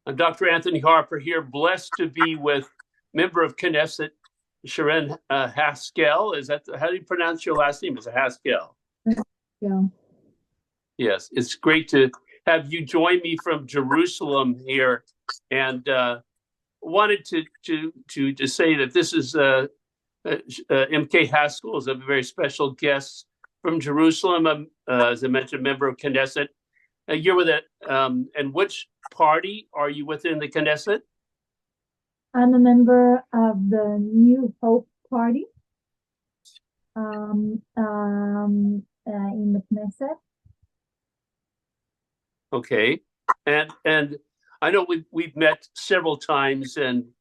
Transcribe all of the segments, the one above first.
I'm Dr. Anthony Harper here, blessed to be with member of Knesset, Sharren Haskel. Is that how do you pronounce your last name? Is it Haskel? Yeah. Yes, it's great to have you join me from Jerusalem here, and wanted to say that this is MK Haskell is a very special guest from Jerusalem. As I mentioned, member of Knesset. You're with it, and which party are you within the Knesset? I'm a member of the New Hope Party in the Knesset. Okay, and I know we've met several times, and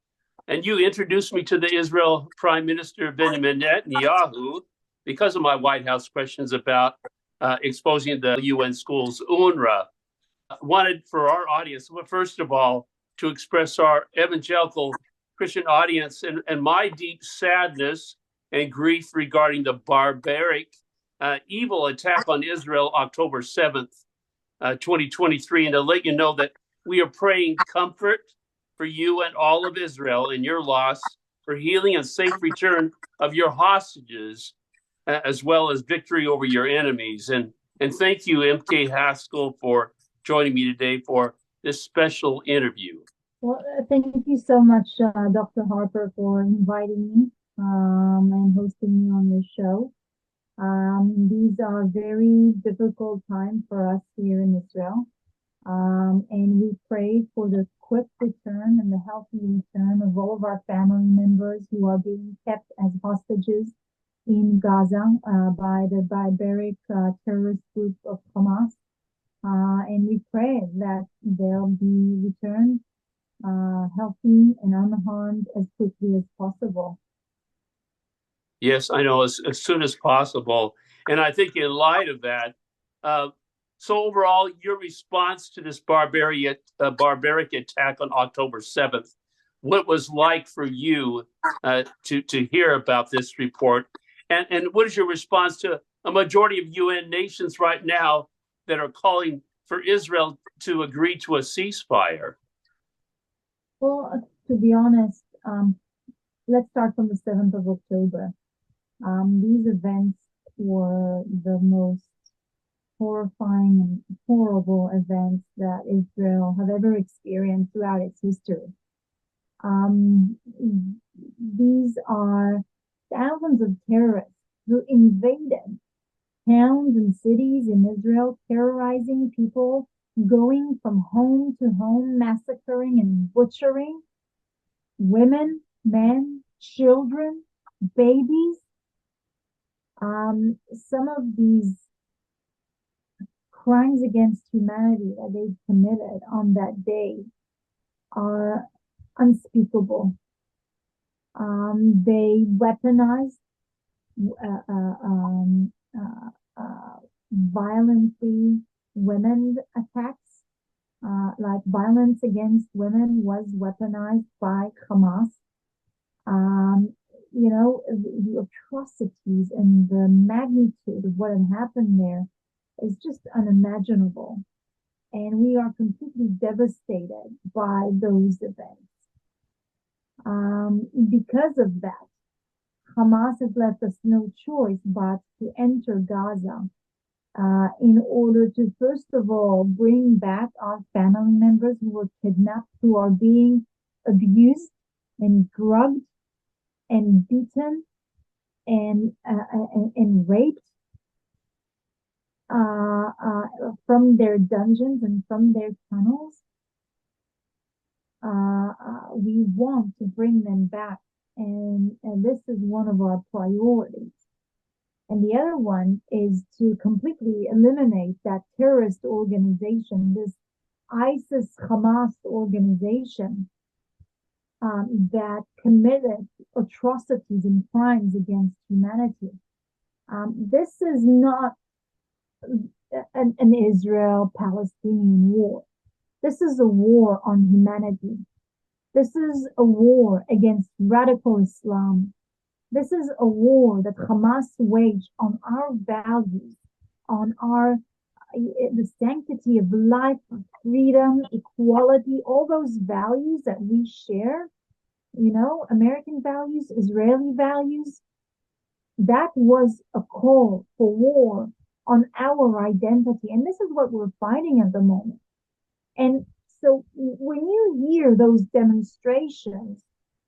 you introduced me to the Israel Prime Minister Benjamin Netanyahu because of my White House questions about exposing the UN schools UNRWA. Wanted for our audience, well, first of all, to express our evangelical Christian audience and my deep sadness and grief regarding the barbaric, evil attack on Israel October 7th, 2023, and to let you know that we are praying comfort for you and all of Israel in your loss, for healing and safe return of your hostages, as well as victory over your enemies. And thank you, MK Haskell, for joining me today for this special interview. Well, thank you so much, Dr. Harper, for inviting me and hosting me on this show. These are very difficult times for us here in Israel. And we pray for the quick return and the healthy return of all of our family members who are being kept as hostages in Gaza by the barbaric terrorist group of Hamas. And we pray that they'll be returned healthy and unharmed as quickly as possible. Yes, I know, as soon as possible. And I think in light of that, so overall, your response to this barbaric attack on October 7th, what was like for you to hear about this report? And what is your response to a majority of UN nations right now that are calling for Israel to agree to a ceasefire? Well, to be honest, let's start from the 7th of October. These events were the most horrifying and horrible events that Israel have ever experienced throughout its history. These are thousands of terrorists who invaded towns and cities in Israel, terrorizing people, going from home to home, massacring and butchering women, men, children, babies. Some of these crimes against humanity that they committed on that day are unspeakable. They weaponized violently women attacks, like violence against women was weaponized by Hamas. You know, the atrocities and the magnitude of what had happened there is just unimaginable. And we are completely devastated by those events. Because of that, Hamas has left us no choice but to enter Gaza in order to, first of all, bring back our family members who were kidnapped, who are being abused and drugged and beaten and raped from their dungeons and from their tunnels. We want to bring them back, and this is one of our priorities. And the other one is to completely eliminate that terrorist organization, this ISIS-Hamas organization that committed atrocities and crimes against humanity. This is not an Israel-Palestinian war. This is a war on humanity. This is a war against radical Islam. This is a war that Hamas waged on our values, on our the sanctity of life, freedom, equality, all those values that we share, American values, Israeli values, that was a call for war on our identity. And this is what we're fighting at the moment. And so when you hear those demonstrations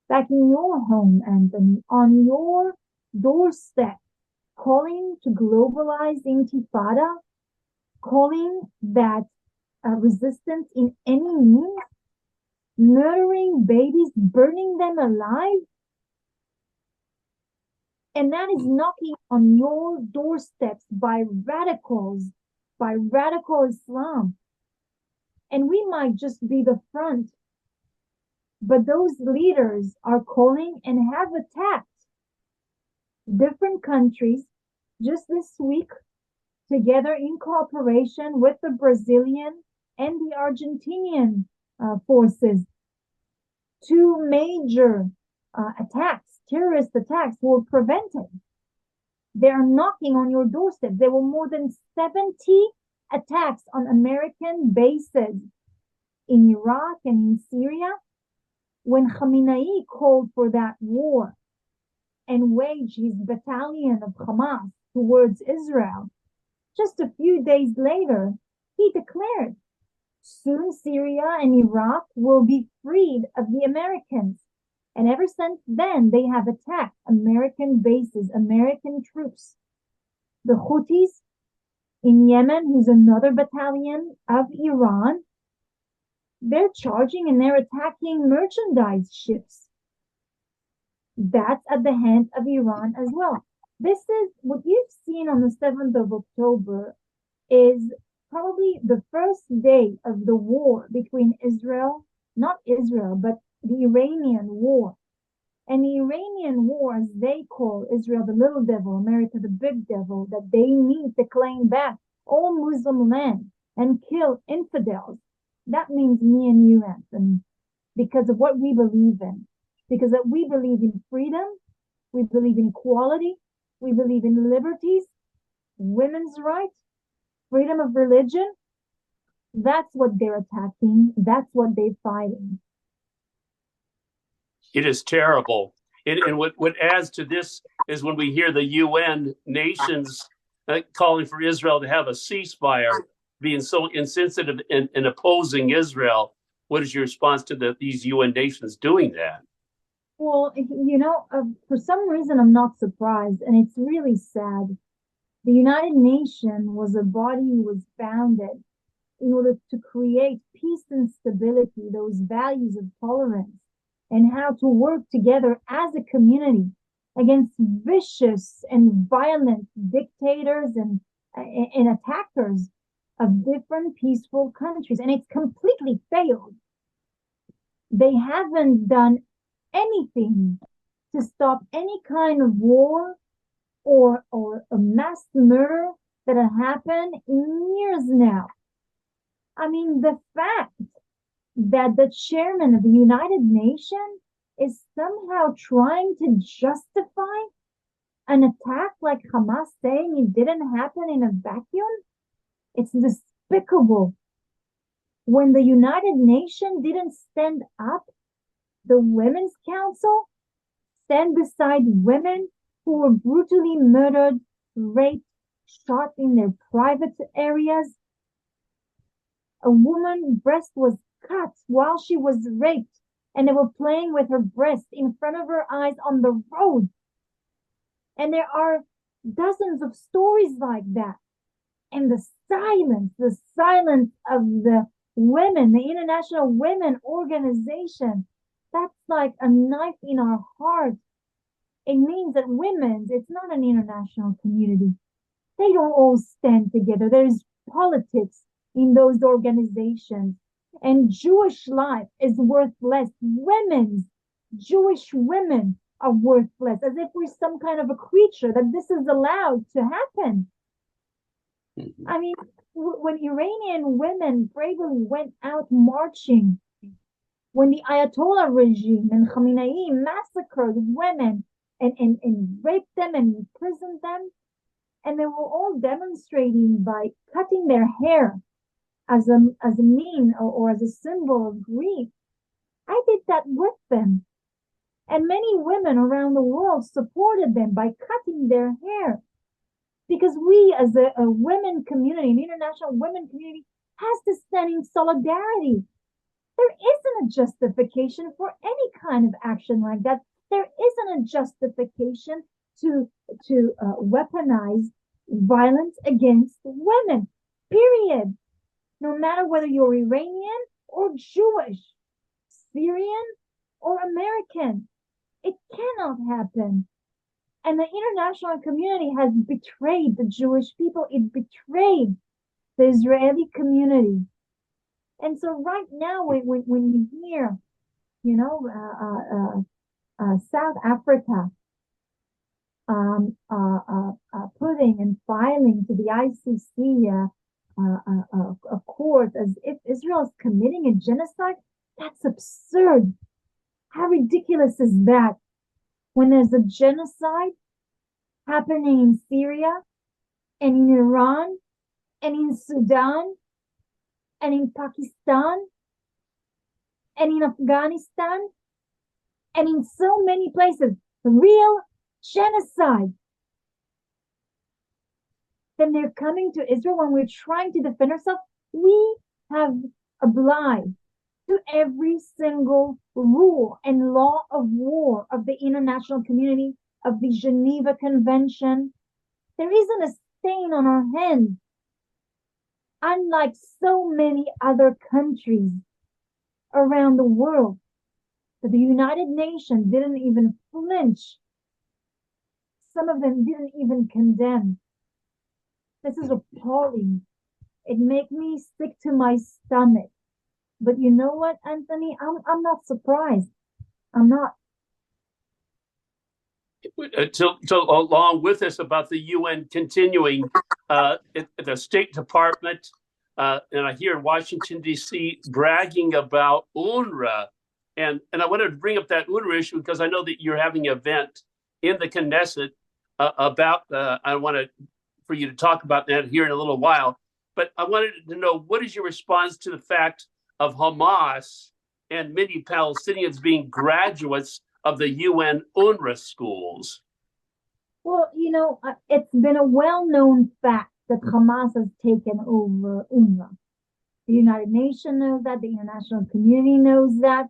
back in your home, Anthony, on your doorstep, calling to globalize intifada, calling that resistance in any means, murdering babies, burning them alive, and that is knocking on your doorsteps by radicals, by radical Islam. And we might just be the front, but those leaders are calling and have attacked different countries just this week, together in cooperation with the Brazilian and the Argentinian forces. Two major attacks, terrorist attacks, were prevented. They are knocking on your doorstep. There were more than 70 attacks on American bases in Iraq and in Syria when Khamenei called for that war and waged his battalion of Hamas towards Israel. Just a few days later, he declared, soon Syria and Iraq will be freed of the Americans. And ever since then, they have attacked American bases, American troops. The Houthis in Yemen, who's another battalion of Iran, they're charging and they're attacking merchandise ships. That's at the hand of Iran as well. This is what you've seen on the 7th of October is probably the first day of the war between Israel, not Israel, but the Iranian war. And the Iranian war, as they call Israel the little devil, America the big devil, that they need to claim back all Muslim land and kill infidels. That means me and you, Anthony, because of what we believe in. Because that we believe in freedom, we believe in equality, we believe in liberties, women's rights, freedom of religion. That's what they're attacking. That's what they're fighting. It is terrible. And what adds to this is when we hear the UN nations calling for Israel to have a ceasefire, being so insensitive and opposing Israel. What is your response to these UN nations doing that? Well, for some reason, I'm not surprised, and it's really sad. The United Nations was a body was founded in order to create peace and stability, those values of tolerance, and how to work together as a community against vicious and violent dictators and attackers of different peaceful countries. And it's completely failed. They haven't done anything to stop any kind of war or a mass murder that had happened in years now. I mean, the fact that the chairman of the United Nations is somehow trying to justify an attack like Hamas, saying it didn't happen in a vacuum, it's despicable. When the United Nations didn't stand up, the Women's Council stand beside women who were brutally murdered, raped, shot in their private areas. A woman's breast was cut while she was raped, and they were playing with her breast in front of her eyes on the road. And there are dozens of stories like that. And the silence of the women, the International Women Organization, that's like a knife in our heart. It means that women, it's not an international community. They don't all stand together. There's politics in those organizations. And Jewish life is worth less. Jewish women are worth less, as if we're some kind of a creature that this is allowed to happen. Mm-hmm. I mean, when Iranian women bravely went out marching, when the Ayatollah regime and Khamenei massacred women and raped them and imprisoned them, and they were all demonstrating by cutting their hair as a mean or as a symbol of grief. I did that with them. And many women around the world supported them by cutting their hair. Because we, as a women community, an international women community, has to stand in solidarity. There isn't a justification for any kind of action like that. There isn't a justification to weaponize violence against women, period. No matter whether you're Iranian or Jewish, Syrian or American, it cannot happen. And the international community has betrayed the Jewish people. It betrayed the Israeli community. And so right now, when you hear, South Africa putting and filing to the ICC a court as if Israel is committing a genocide, that's absurd. How ridiculous is that? When there's a genocide happening in Syria and in Iran and in Sudan and in Pakistan and in Afghanistan and in so many places, real genocide. Then they're coming to Israel when we're trying to defend ourselves. We have obliged to every single rule and law of war of the international community, of the Geneva Convention. There isn't a stain on our hands. Unlike so many other countries around the world, that the United Nations didn't even flinch. Some of them didn't even condemn. This is appalling. It makes me sick to my stomach. But you know what, Anthony? I'm not surprised. I'm not. So along with this about the UN continuing, the State Department, and I hear Washington, D.C. bragging about UNRWA. And I wanted to bring up that UNRWA issue because I know that you're having an event in the Knesset about, I want for you to talk about that here in a little while. But I wanted to know, what is your response to the fact of Hamas and many Palestinians being graduates of the UN UNRWA schools? Well, it's been a well-known fact that Hamas has taken over UNRWA. The United Nations knows that, the international community knows that,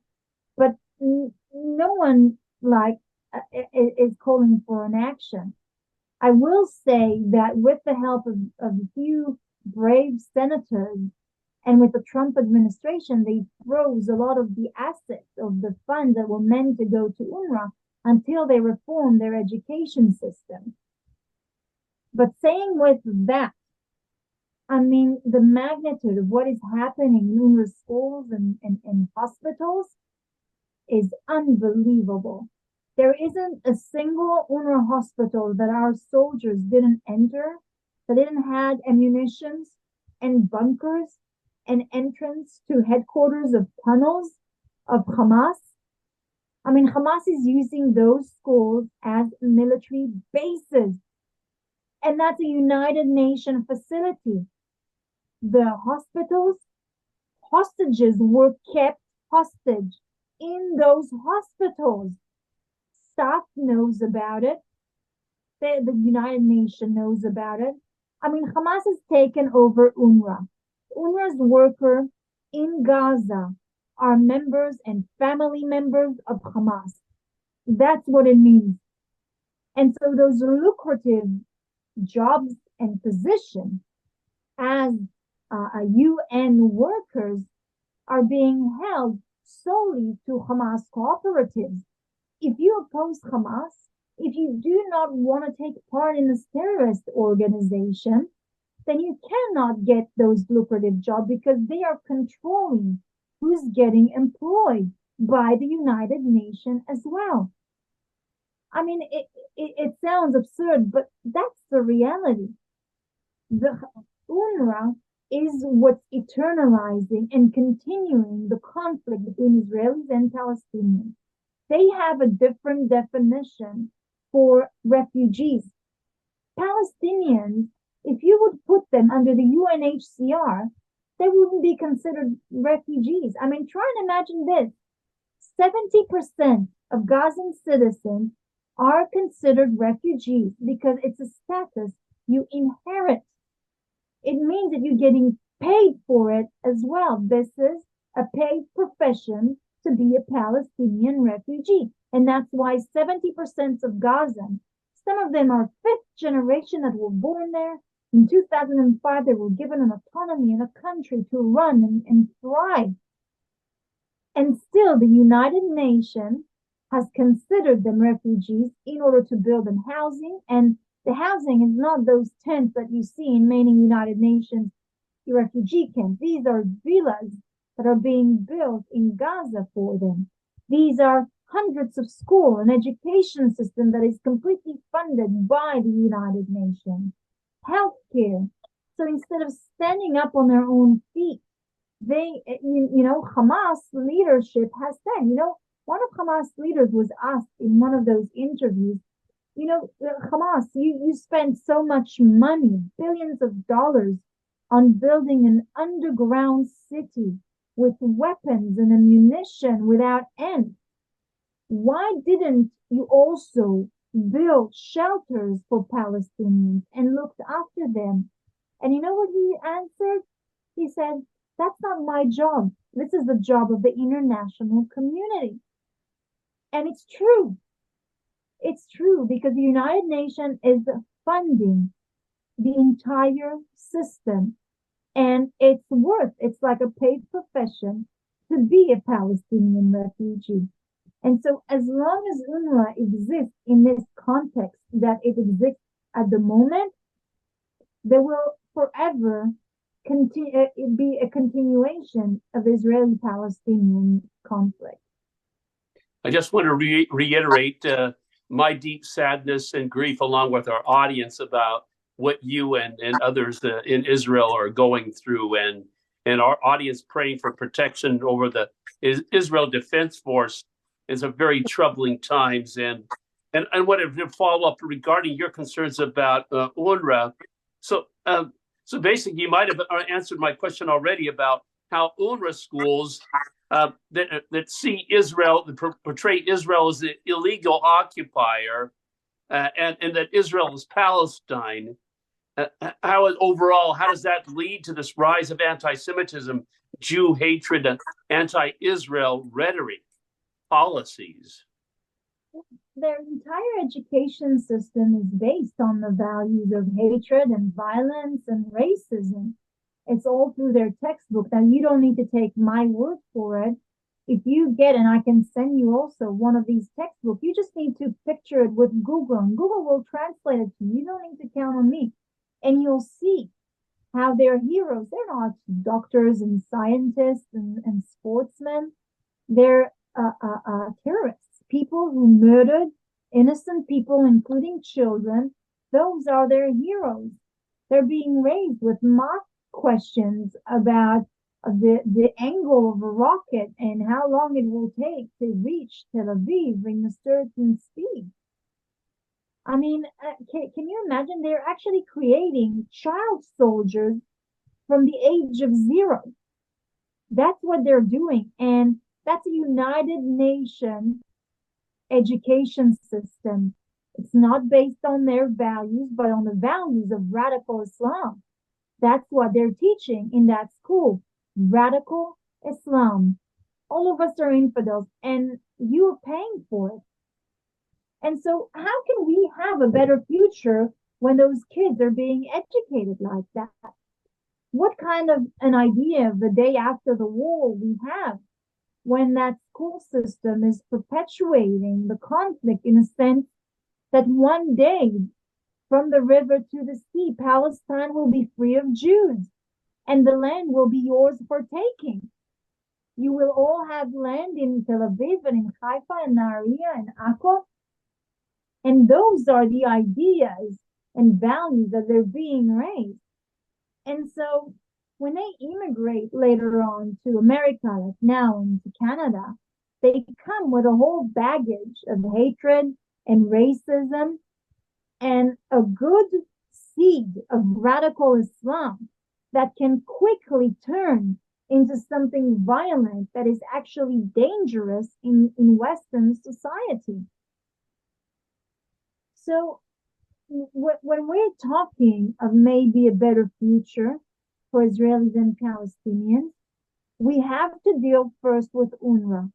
but no one is calling for an action. I will say that with the help of a few brave senators and with the Trump administration, they froze a lot of the assets of the funds that were meant to go to UNRWA until they reform their education system. But saying with that, I mean, the magnitude of what is happening in UNRWA schools and hospitals is unbelievable. There isn't a single UNRWA hospital that our soldiers didn't enter, that didn't have ammunitions and bunkers and entrance to headquarters of tunnels of Hamas. I mean, Hamas is using those schools as military bases. And that's a United Nations facility. The hospitals, hostages were kept hostage in those hospitals. Staff knows about it. The United Nations knows about it. I mean, Hamas has taken over UNRWA. UNRWA's workers in Gaza are members and family members of Hamas. That's what it means. And so those lucrative jobs and positions as UN workers are being held solely to Hamas cooperatives. If you oppose Hamas, if you do not want to take part in this terrorist organization, then you cannot get those lucrative jobs because they are controlling who's getting employed by the United Nations as well. I mean, it sounds absurd, but that's the reality. The UNRWA is what's eternalizing and continuing the conflict between Israelis and Palestinians. They have a different definition for refugees. Palestinians, if you would put them under the UNHCR, they wouldn't be considered refugees. I mean, try and imagine this. 70% of Gazan citizens are considered refugees because it's a status you inherit. It means that you're getting paid for it as well. This is a paid profession to be a Palestinian refugee. And that's why 70% of Gazan, some of them are fifth generation that were born there. In 2005, they were given an autonomy in a country to run and thrive. And still, the United Nations has considered them refugees in order to build them housing. And the housing is not those tents that you see in many United Nations refugee camps. These are villas that are being built in Gaza for them. These are hundreds of school and education system that is completely funded by the United Nations. Healthcare. So instead of standing up on their own feet, Hamas leadership has said, one of Hamas leaders was asked in one of those interviews, Hamas, you spend so much money, billions of dollars on building an underground city with weapons and ammunition without end. Why didn't you also build shelters for Palestinians and looked after them? And you know what he answered? He said, that's not my job. This is the job of the international community. And it's true. It's true because the United Nations is funding the entire system. And it's like a paid profession to be a Palestinian refugee. And so as long as UNRWA exists in this context that it exists at the moment, there will forever be a continuation of Israeli-Palestinian conflict. I just want to reiterate my deep sadness and grief along with our audience about what you and others in Israel are going through, and our audience praying for protection over the Israel Defense Force is a very troubling times. And I want to follow up regarding your concerns about UNRWA. So basically, you might have answered my question already about how UNRWA schools that see Israel, that portray Israel as the illegal occupier, and that Israel is Palestine. How does that lead to this rise of anti-Semitism, Jew hatred, and anti-Israel rhetoric policies? Their entire education system is based on the values of hatred and violence and racism. It's all through their textbook. Now, you don't need to take my word for it. If you get, and I can send you also one of these textbooks, you just need to picture it with Google, and Google will translate it to you. You don't need to count on me. And you'll see how they're heroes. They're not doctors and scientists and sportsmen. They're terrorists, people who murdered innocent people, including children. Those are their heroes. They're being raised with mock questions about the angle of a rocket and how long it will take to reach Tel Aviv in a certain speed. I mean, can you imagine? They're actually creating child soldiers from the age of 0. That's what they're doing. And that's a United Nations education system. It's not based on their values, but on the values of radical Islam. That's what they're teaching in that school. Radical Islam. All of us are infidels, and you're paying for it. And so how can we have a better future when those kids are being educated like that? What kind of an idea of the day after the war we have when that school system is perpetuating the conflict in a sense that one day from the river to the sea, Palestine will be free of Jews and the land will be yours for taking. You will all have land in Tel Aviv and in Haifa and Nahariya and Akko. And those are the ideas and values that they're being raised. And so when they immigrate later on to America, like now, and to Canada, they come with a whole baggage of hatred and racism and a good seed of radical Islam that can quickly turn into something violent that is actually dangerous in Western society. So when we're talking of maybe a better future for Israelis and Palestinians, we have to deal first with UNRWA.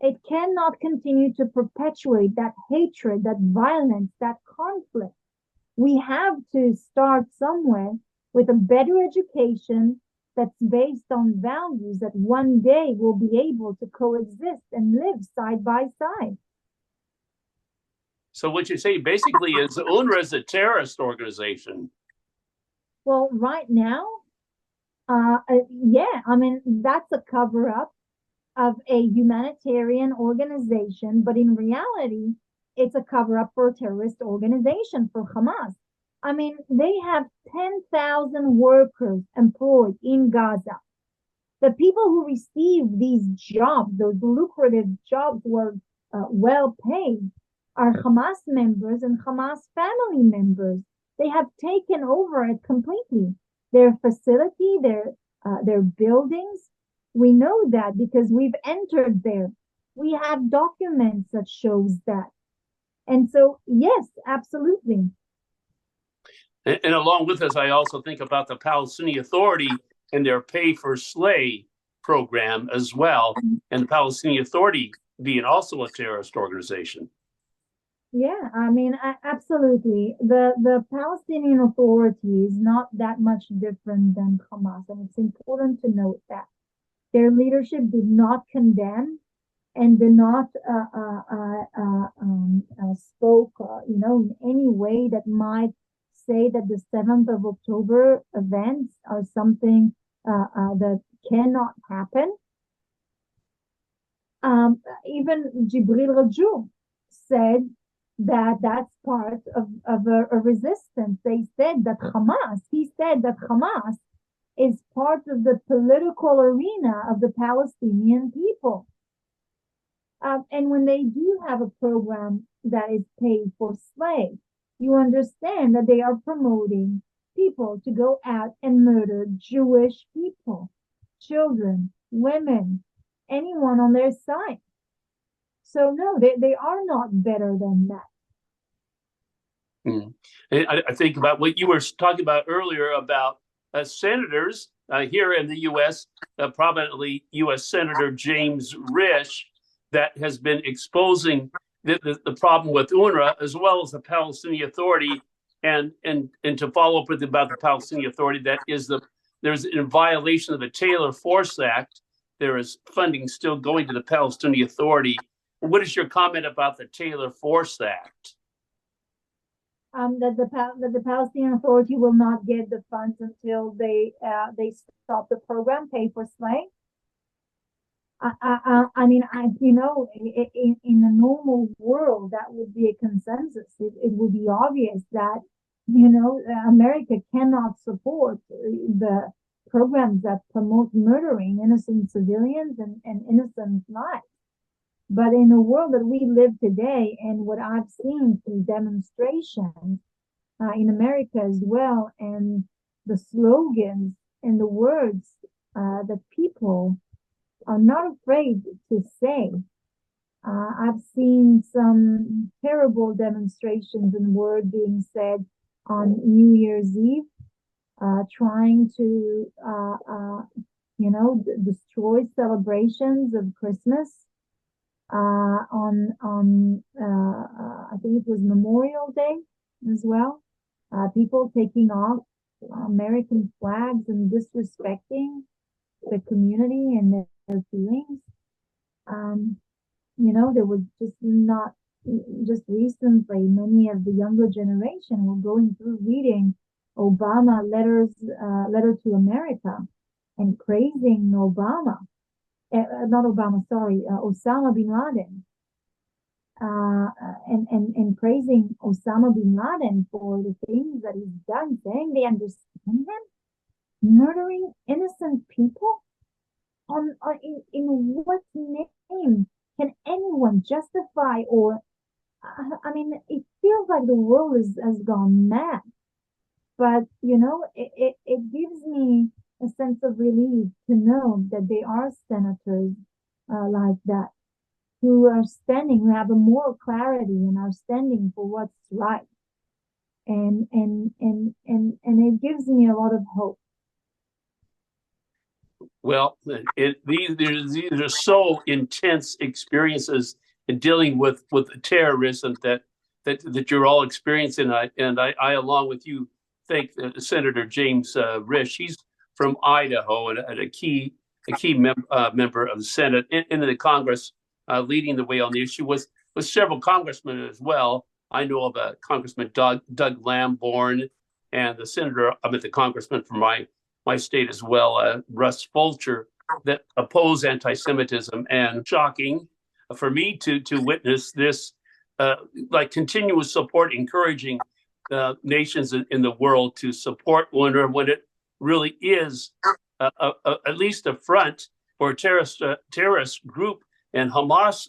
It cannot continue to perpetuate that hatred, that violence, that conflict. We have to start somewhere with a better education that's based on values that one day will be able to coexist and live side by side. So what you say basically is UNRWA is a terrorist organization. Well, right now, yeah, I mean, that's a cover-up of a humanitarian organization, but in reality, it's a cover-up for a terrorist organization, for Hamas. I mean, they have 10,000 workers employed in Gaza. The people who receive these jobs, those lucrative jobs, were well paid, are Hamas members and Hamas family members. They have taken over it completely. Their facility, their buildings. We know that because we've entered there. We have documents that shows that. And so, yes, absolutely. And along with this, I also think about the Palestinian Authority and their pay for slay program as well, and the Palestinian Authority being also a terrorist organization. Yeah, I mean, absolutely. The Palestinian Authority is not that much different than Hamas, and it's important to note that their leadership did not condemn and did not spoke, in any way that might say that the 7th of October events are something that cannot happen. Even Jibril Raju said that that's part of a resistance. He said that Hamas is part of the political arena of the Palestinian people. And when they do have a program that is paid for slay, you understand that they are promoting people to go out and murder Jewish people, children, women, anyone on their side. So no, they are not better than that. I think about what you were talking about earlier about senators here in the U.S., prominently U.S. Senator James Risch, that has been exposing the problem with UNRWA as well as the Palestinian Authority, and to follow up with about the Palestinian Authority, that is there's in violation of the Taylor-Force Act. There is funding still going to the Palestinian Authority. What is your comment about the Taylor-Force Act? That the Palestinian Authority will not get the funds until they stop the program, pay for slay. I mean, in a normal world, that would be a consensus. It would be obvious that, America cannot support the programs that promote murdering innocent civilians and innocent lives. But in the world that we live today, and what I've seen through demonstrations in America as well, and the slogans and the words that people are not afraid to say. I've seen some terrible demonstrations and words being said on New Year's Eve, trying to, destroy celebrations of Christmas. I think it was Memorial Day as well. People taking off American flags and disrespecting the community and their feelings. There was just recently, many of the younger generation were going through reading Obama letter to America and praising Osama bin Laden, and praising Osama bin Laden for the things that he's done, saying they understand him, murdering innocent people. In what name can anyone justify, or I mean, it feels like the world has gone mad. But, it gives me a sense of relief to know that there are senators like that who are standing, who have a moral clarity and are standing for what's right. And it gives me a lot of hope. Well, these are so intense experiences in dealing with terrorism that you're all experiencing. I along with you, thank Senator James Risch. He's from Idaho and a key member of the Senate and the Congress, leading the way on the issue with several congressmen as well. I know of Congressman Doug Lamborn and the congressman from my state as well, Russ Fulcher, that oppose anti-Semitism. And shocking for me to witness this, like continuous support, encouraging nations in the world to support UNRWA when it really is at least a front for a terrorist group, and Hamas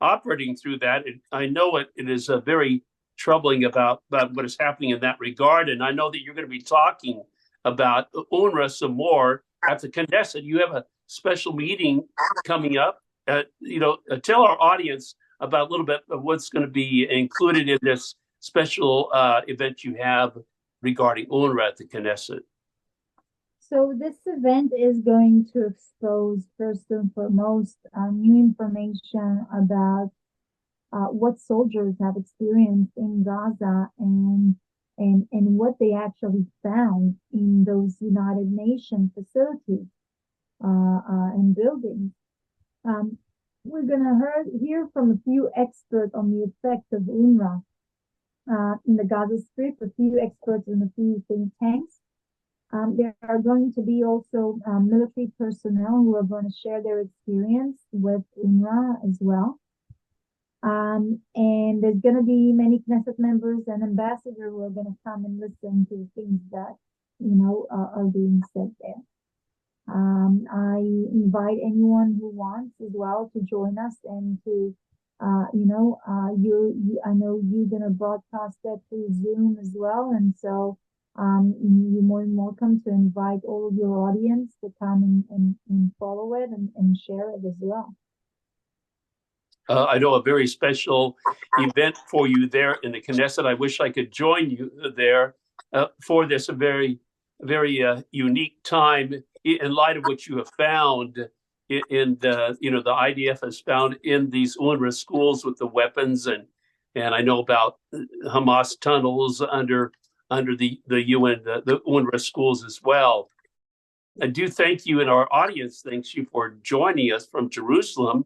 operating through that. I know it is very troubling about what is happening in that regard. And I know that you're going to be talking about UNRWA some more at the Knesset. You have a special meeting coming up. Tell our audience about a little bit of what's going to be included in this special event you have regarding UNRWA at the Knesset. So this event is going to expose, first and foremost, new information about what soldiers have experienced in Gaza and what they actually found in those United Nations facilities and buildings. We're going to hear from a few experts on the effect of UNRWA in the Gaza Strip, a few experts in a few think tanks. There are going to be also military personnel who are going to share their experience with UNRWA as well. And there's going to be many Knesset members and ambassadors who are going to come and listen to the things that, are being said there. I invite anyone who wants as well to join us and to, I know you're going to broadcast that through Zoom as well. And so you're more than welcome to invite all of your audience to come and follow it and share it as well. I know a very special event for you there in the Knesset. I wish I could join you there for this very unique time in light of what you have found in the IDF has found in these UNRWA schools with the weapons, and I know about Hamas tunnels under the UNRWA schools as well. I do thank you, and our audience thanks you for joining us from Jerusalem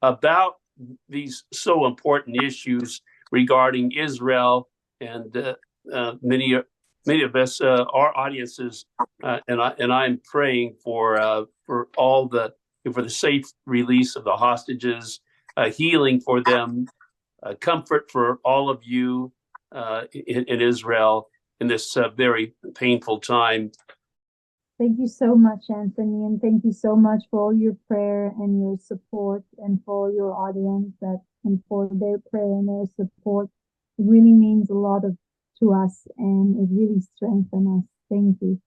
about these so important issues regarding Israel, and many of us, our audiences, and I'm praying for the safe release of the hostages, healing for them, comfort for all of you in Israel in this very painful time. Thank you so much, Anthony, and thank you so much for all your prayer and your support, and for your audience and for their prayer and their support. It really means a lot to us, and it really strengthens us. Thank you.